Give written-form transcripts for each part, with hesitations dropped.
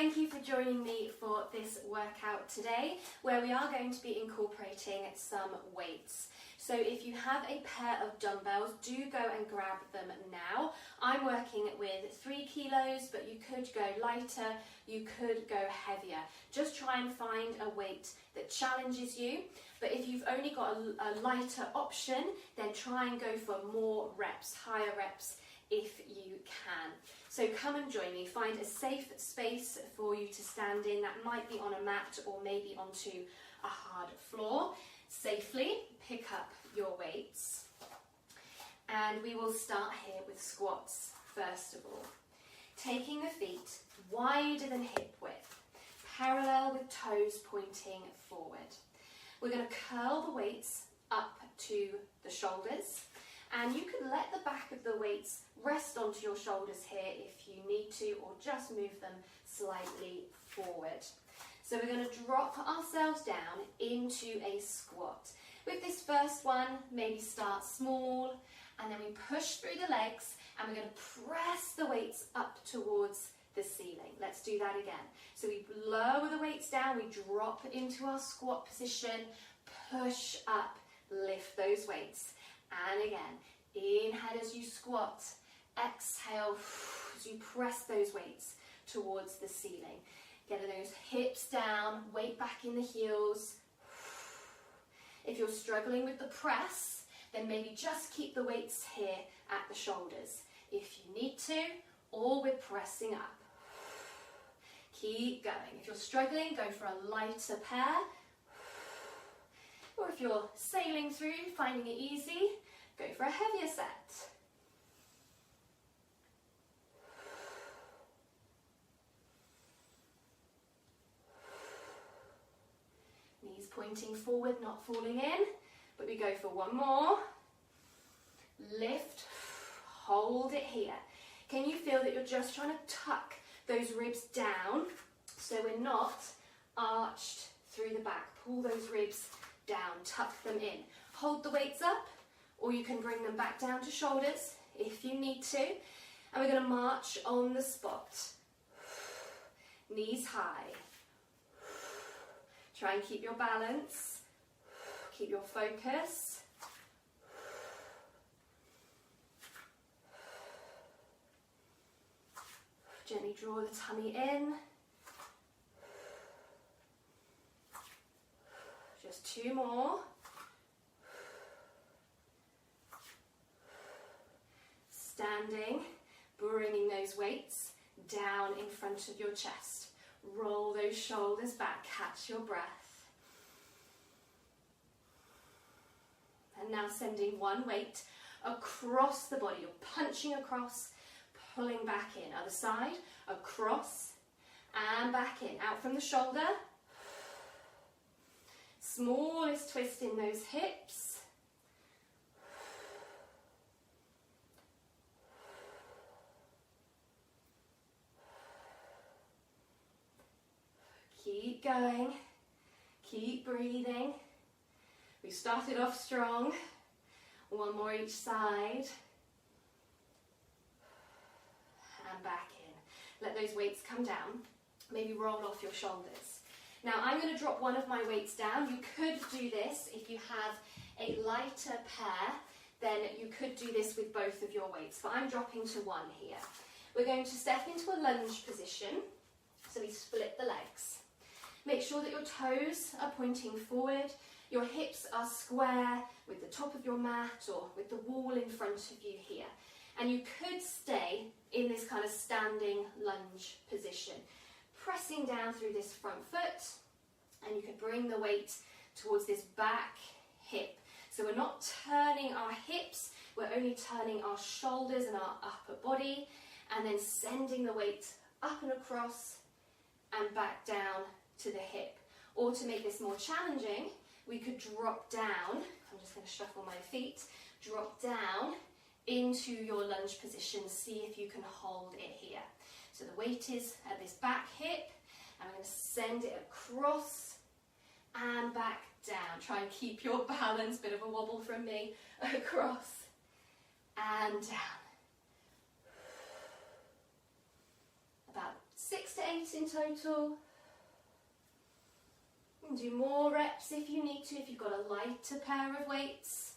Thank you for joining me for this workout today, where we are going to be incorporating some weights. So if you have a pair of dumbbells, do go and grab them now. I'm working with 3 kilos, but you could go lighter, you could go heavier. Just try and find a weight that challenges you. But if you've only got a lighter option, then try and go for more reps, higher reps if you can. So come and join me. Find a safe space for you to stand in. That might be on a mat or maybe onto a hard floor. Safely pick up your weights. And we will start here with squats first of all. Taking the feet wider than hip width, parallel with toes pointing forward. We're going to curl the weights up to the shoulders, and you can let the back of the weights rest onto your shoulders here if you need to, or just move them slightly forward. So we're going to drop ourselves down into a squat. With this first one, maybe start small, and then we push through the legs, and we're going to press the weights up towards the ceiling. Let's do that again. So we lower the weights down, we drop into our squat position, push up, lift those weights. And again, inhale as you squat, exhale as you press those weights towards the ceiling. Getting those hips down, weight back in the heels. If you're struggling with the press, then maybe just keep the weights here at the shoulders if you need to, or we're pressing up. Keep going. If you're struggling, go for a lighter pair. Or if you're sailing through, finding it easy, go for a heavier set. Knees pointing forward, not falling in, but we go for one more. Lift, hold it here. Can you feel that you're just trying to tuck those ribs down so we're not arched through the back? Pull those ribs down, tuck them in. Hold the weights up, or you can bring them back down to shoulders if you need to. And we're going to march on the spot. Knees high. Try and keep your balance. Keep your focus. Gently draw the tummy in. Just 2 more. Standing, bringing those weights down in front of your chest. Roll those shoulders back, catch your breath. And now sending one weight across the body. You're punching across, pulling back in. Other side, across and back in. Out from the shoulder. Smallest twist in those hips. Keep going. Keep breathing. We started off strong. One more each side. And back in. Let those weights come down. Maybe roll off your shoulders. Now I'm going to drop one of my weights down. You could do this if you have a lighter pair, then you could do this with both of your weights, but I'm dropping to one here. We're going to step into a lunge position, so we split the legs. Make sure that your toes are pointing forward, your hips are square with the top of your mat or with the wall in front of you here. And you could stay in this kind of standing lunge position, pressing down through this front foot, and you could bring the weight towards this back hip. So we're not turning our hips, we're only turning our shoulders and our upper body, and then sending the weight up and across and back down to the hip. Or to make this more challenging, we could drop down. I'm just going to shuffle my feet. Drop down into your lunge position. See if you can hold it here. So the weight is at this back hip, and I'm going to send it across and back down. Try and keep your balance, bit of a wobble from me, across and down. About 6 to 8 in total. And do more reps if you need to, if you've got a lighter pair of weights.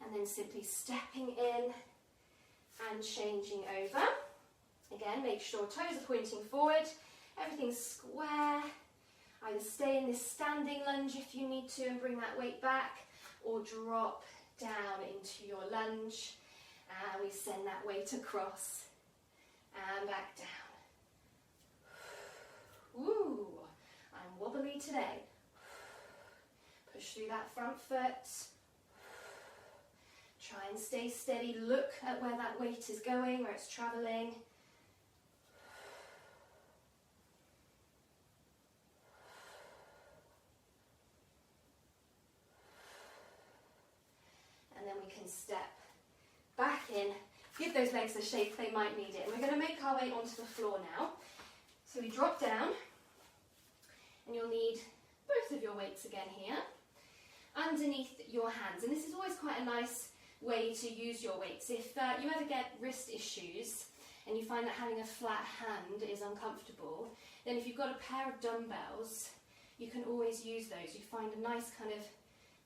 And then simply stepping in and changing over. Again, make sure toes are pointing forward, everything's square. Either stay in this standing lunge if you need to and bring that weight back, or drop down into your lunge. And we send that weight across and back down. Ooh, I'm wobbly today. Push through that front foot. Try and stay steady. Look at where that weight is going, where it's traveling. And then we can step back in, give those legs a shake, they might need it. And we're going to make our way onto the floor now. So we drop down, and you'll need both of your weights again here, underneath your hands. And this is always quite a nice way to use your weights. If you ever get wrist issues and you find that having a flat hand is uncomfortable, then if you've got a pair of dumbbells, you can always use those. You find a nice kind of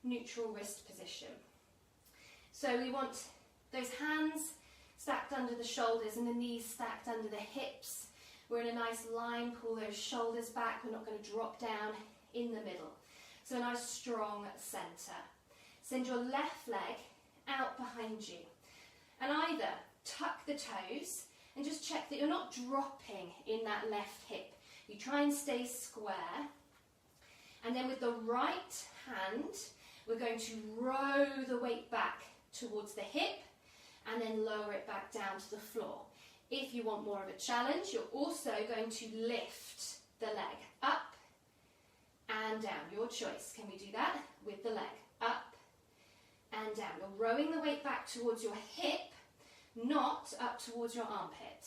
neutral wrist position. So we want those hands stacked under the shoulders and the knees stacked under the hips. We're in a nice line, pull those shoulders back. We're not going to drop down in the middle. So a nice strong centre. Send your left leg out behind you. And either tuck the toes and just check that you're not dropping in that left hip. You try and stay square. And then with the right hand, we're going to row the weight back towards the hip and then lower it back down to the floor. If you want more of a challenge, you're also going to lift the leg up and down. Your choice. Can we do that with the leg? Up and down. You're rowing the weight back towards your hip, not up towards your armpit.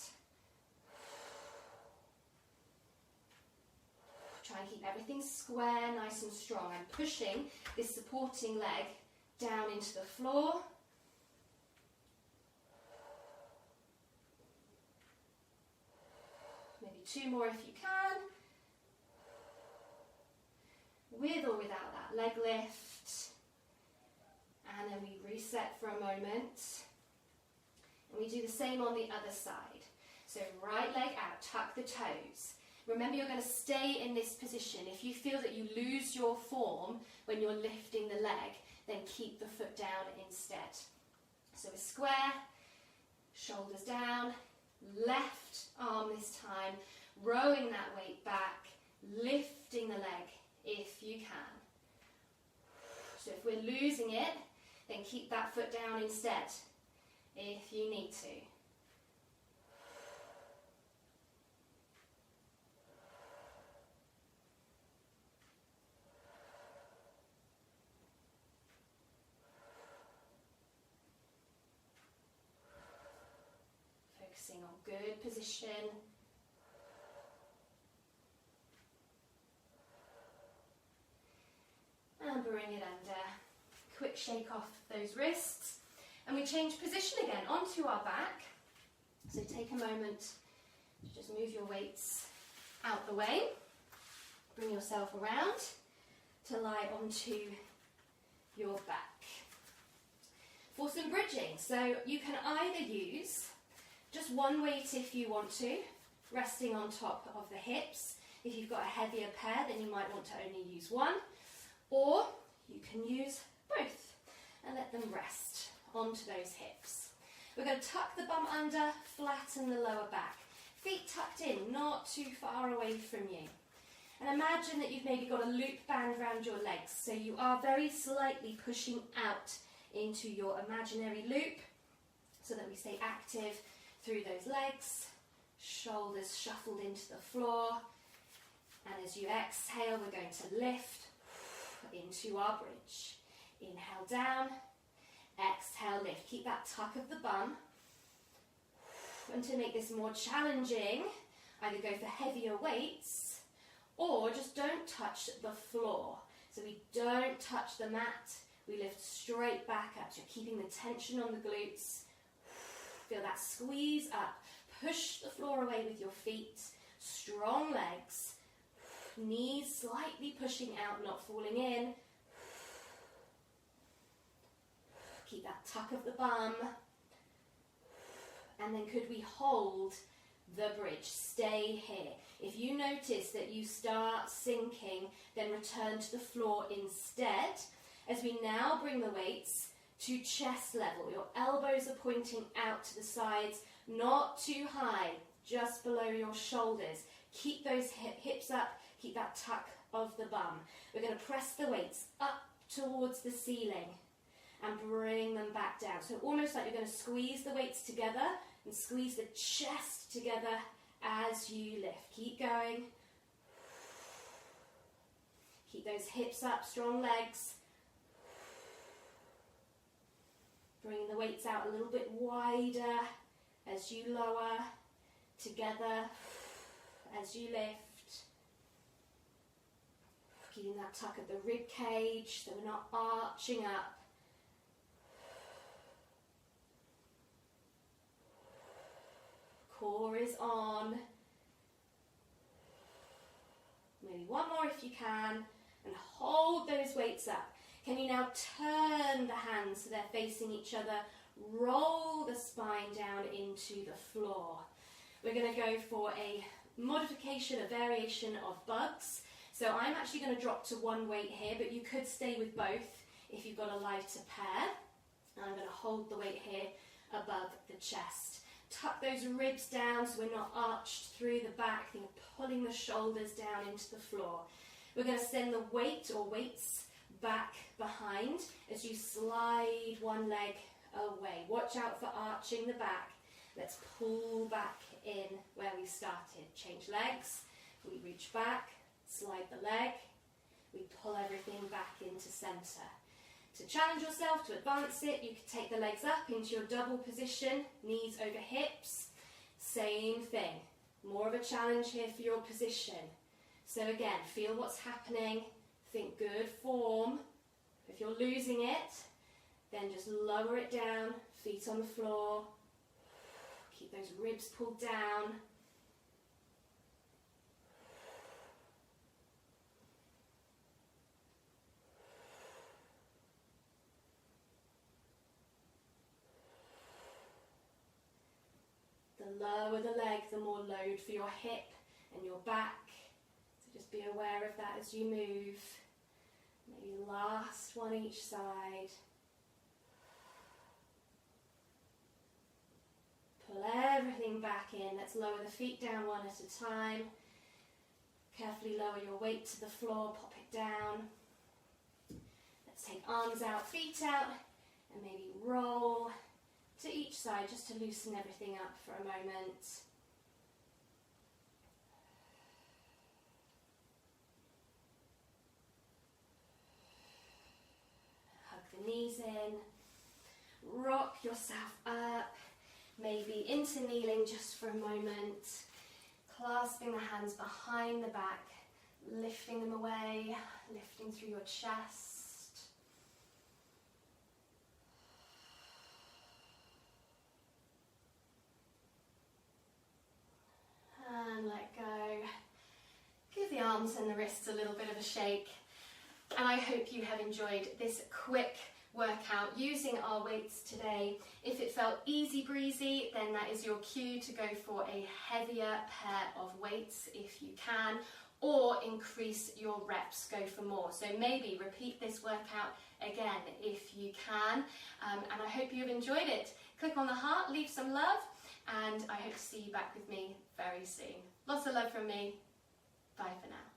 Try and keep everything square, nice and strong. I'm pushing this supporting leg down into the floor. Maybe 2 more if you can. With or without that leg lift. And then we reset for a moment. And we do the same on the other side. So right leg out, tuck the toes. Remember, you're going to stay in this position. If you feel that you lose your form when you're lifting the leg, then keep the foot down instead. So we're square, shoulders down, left arm this time, rowing that weight back, lifting the leg if you can. So if we're losing it, then keep that foot down instead if you need to. Focusing on good position. And bring it under. Quick shake off those wrists. And we change position again onto our back. So take a moment to just move your weights out the way. Bring yourself around to lie onto your back. For some bridging, so you can either use just one weight if you want to, resting on top of the hips. If you've got a heavier pair, then you might want to only use one. Or you can use both and let them rest onto those hips. We're going to tuck the bum under, flatten the lower back. Feet tucked in, not too far away from you. And imagine that you've maybe got a loop band around your legs, so you are very slightly pushing out into your imaginary loop so that we stay active through those legs. Shoulders shuffled into the floor. And as you exhale, we're going to lift into our bridge. Inhale down, exhale lift. Keep that tuck of the bum. And to make this more challenging, either go for heavier weights or just don't touch the floor. So we don't touch the mat, We lift straight back up. So you're keeping the tension on the glutes. Feel that squeeze up. Push the floor away with your feet. Strong legs. Knees slightly pushing out, not falling in. Keep that tuck of the bum. And then could we hold the bridge? Stay here. If you notice that you start sinking, then return to the floor instead. As we now bring the weights to chest level, your elbows are pointing out to the sides, not too high, just below your shoulders. Keep those hips up, keep that tuck of the bum. We're going to press the weights up towards the ceiling and bring them back down. So almost like you're going to squeeze the weights together and squeeze the chest together as you lift. Keep going. Keep those hips up, strong legs. Bringing the weights out a little bit wider as you lower, together as you lift. Keeping that tuck of the rib cage so we're not arching up. Core is on. Maybe one more if you can, and hold those weights up. Can you now turn the hands so they're facing each other? Roll the spine down into the floor. We're going to go for a modification, a variation of bugs. So I'm actually going to drop to one weight here, but you could stay with both if you've got a lighter pair. And I'm going to hold the weight here above the chest. Tuck those ribs down so we're not arched through the back. Think of pulling the shoulders down into the floor. We're going to send the weight or weights back behind as you slide one leg away. Watch out for arching the back. Let's pull back in where we started. Change legs. We reach back, slide the leg. We pull everything back into center. To challenge yourself, to advance it, you can take the legs up into your double position, knees over hips. Same thing. More of a challenge here for your position. So again, feel what's happening. Think good form. If you're losing it, then just lower it down, feet on the floor. Keep those ribs pulled down. The lower the leg, the more load for your hip and your back. So just be aware of that as you move. Maybe last one each side. Pull everything back in. Let's lower the feet down one at a time. Carefully lower your weight to the floor, pop it down. Let's take arms out, feet out, and maybe roll to each side just to loosen everything up for a moment. Hug the knees in. Rock yourself up. Maybe into kneeling just for a moment. Clasping the hands behind the back. Lifting them away. Lifting through your chest. And let go. Give the arms and the wrists a little bit of a shake. And I hope you have enjoyed this quick workout using our weights today. If it felt easy breezy, then that is your cue to go for a heavier pair of weights if you can, or increase your reps, go for more. So maybe repeat this workout again if you can. And I hope you've enjoyed it. Click on the heart, leave some love, and I hope to see you back with me very soon. Lots of love from me. Bye for now.